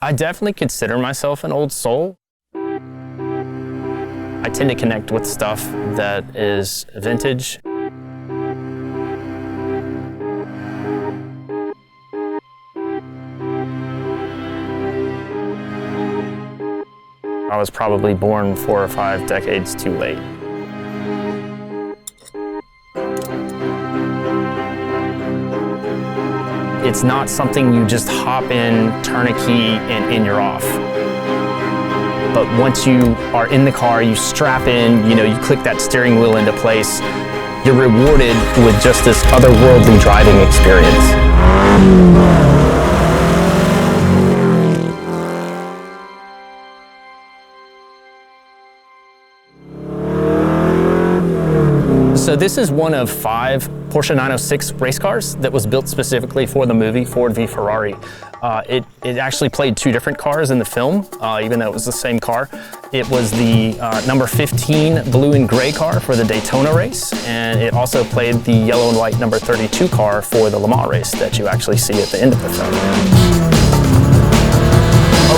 I definitely consider myself an old soul. I tend to connect with stuff that is vintage. I was probably born 4 or 5 decades too late. It's not something you just hop in, turn a key, and in you're off. But once you are in the car, you strap in, you click that steering wheel into place, you're rewarded with just this otherworldly driving experience. So this is one of 5 Porsche 906 race cars that was built specifically for the movie Ford v Ferrari. It actually played 2 different cars in the film, even though it was the same car. It was the number 15 blue and gray car for the Daytona race, and it also played the yellow and white number 32 car for the Le Mans race that you actually see at the end of the film.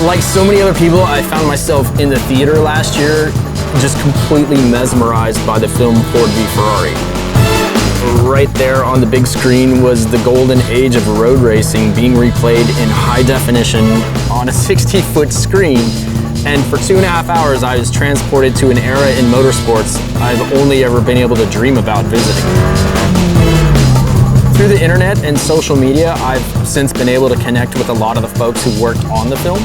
Like so many other people, I found myself in the theater last year just completely mesmerized by the film Ford v Ferrari. Right there on the big screen was the golden age of road racing being replayed in high definition on a 60-foot screen. And for 2.5 hours, I was transported to an era in motorsports I've only ever been able to dream about visiting. Through the internet and social media, I've since been able to connect with a lot of the folks who worked on the film.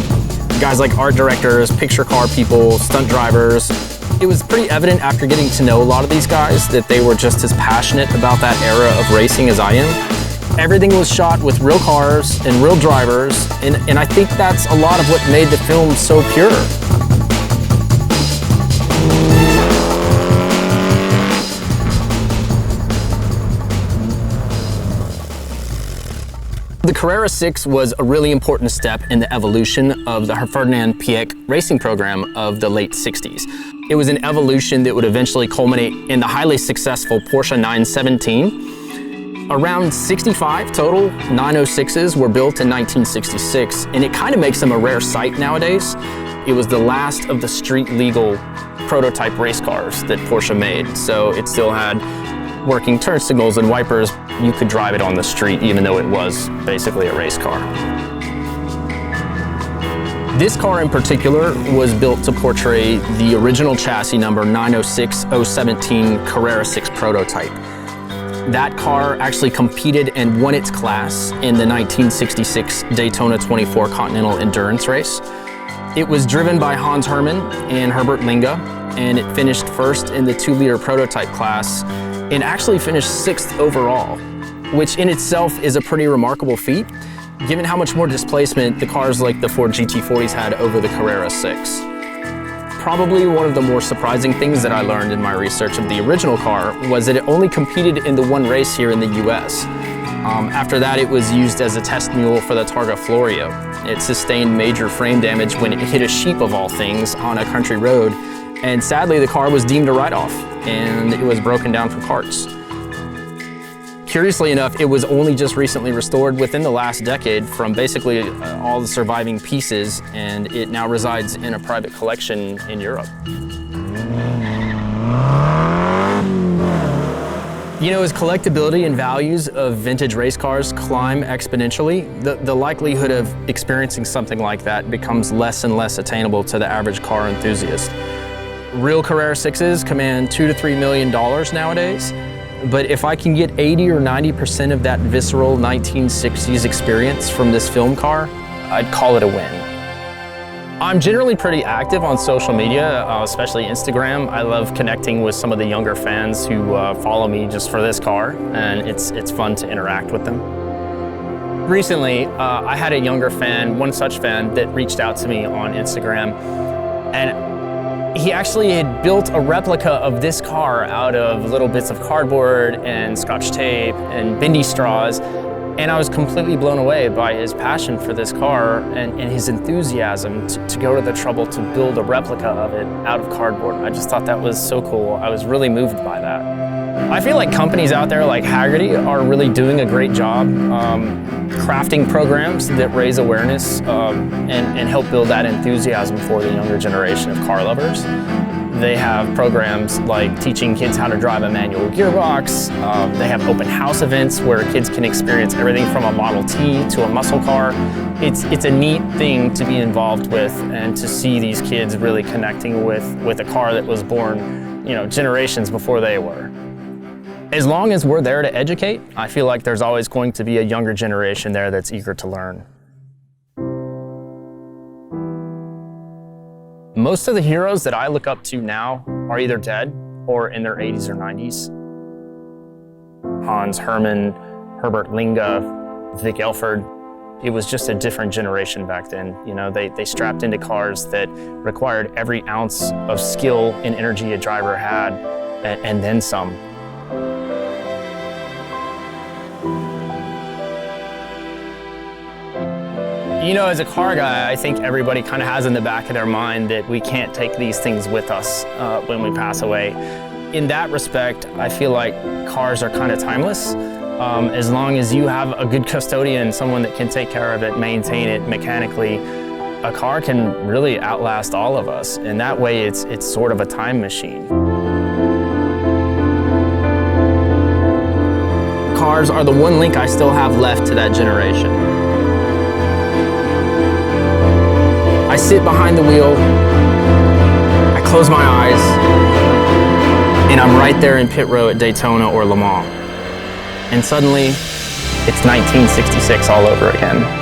Guys like art directors, picture car people, stunt drivers. It was pretty evident after getting to know a lot of these guys that they were just as passionate about that era of racing as I am. Everything was shot with real cars and real drivers, and I think that's a lot of what made the film so pure. The Carrera 6 was a really important step in the evolution of the Ferdinand Piëch racing program of the late 60s. It was an evolution that would eventually culminate in the highly successful Porsche 917. Around 65 total 906s were built in 1966, and it kind of makes them a rare sight nowadays. It was the last of the street-legal prototype race cars that Porsche made, so it still had working turn signals and wipers. You could drive it on the street even though it was basically a race car. This car in particular was built to portray the original chassis number 906017 Carrera 6 prototype. That car actually competed and won its class in the 1966 Daytona 24 Continental Endurance race. It was driven by Hans Hermann and Herbert Linge, and it finished first in the 2-liter prototype class and actually finished 6th overall, which in itself is a pretty remarkable feat, given how much more displacement the cars like the Ford GT40s had over the Carrera 6. Probably one of the more surprising things that I learned in my research of the original car was that it only competed in the one race here in the US. After that, it was used as a test mule for the Targa Florio. It sustained major frame damage when it hit a sheep of all things on a country road, and sadly the car was deemed a write-off, and it was broken down for parts. Curiously enough, it was only just recently restored within the last decade from basically all the surviving pieces, and it now resides in a private collection in Europe. As collectability and values of vintage race cars climb exponentially, the likelihood of experiencing something like that becomes less and less attainable to the average car enthusiast. Real Carrera 6s command $2 to $3 million nowadays. But if I can get 80 or 90% of that visceral 1960s experience from this film car, I'd call it a win. I'm generally pretty active on social media, especially Instagram. I love connecting with some of the younger fans who follow me just for this car, and it's fun to interact with them. Recently, I had a younger fan, one such fan, that reached out to me on Instagram, and he actually had built a replica of this car out of little bits of cardboard and scotch tape and bendy straws. And I was completely blown away by his passion for this car and his enthusiasm to go to the trouble to build a replica of it out of cardboard. I just thought that was so cool. I was really moved by that. I feel like companies out there like Haggerty are really doing a great job crafting programs that raise awareness and help build that enthusiasm for the younger generation of car lovers. They have programs like teaching kids how to drive a manual gearbox. They have open house events where kids can experience everything from a Model T to a muscle car. It's a neat thing to be involved with and to see these kids really connecting with a car that was born, generations before they were. As long as we're there to educate, I feel like there's always going to be a younger generation there that's eager to learn. Most of the heroes that I look up to now are either dead or in their 80s or 90s. Hans Hermann, Herbert Linge, Vic Elford. It was just a different generation back then. They strapped into cars that required every ounce of skill and energy a driver had, and then some. As a car guy, I think everybody kind of has in the back of their mind that we can't take these things with us when we pass away. In that respect, I feel like cars are kind of timeless. As long as you have a good custodian, someone that can take care of it, maintain it mechanically, a car can really outlast all of us. And that way, it's sort of a time machine. Cars are the one link I still have left to that generation. I sit behind the wheel, I close my eyes, and I'm right there in pit row at Daytona or Le Mans. And suddenly, it's 1966 all over again.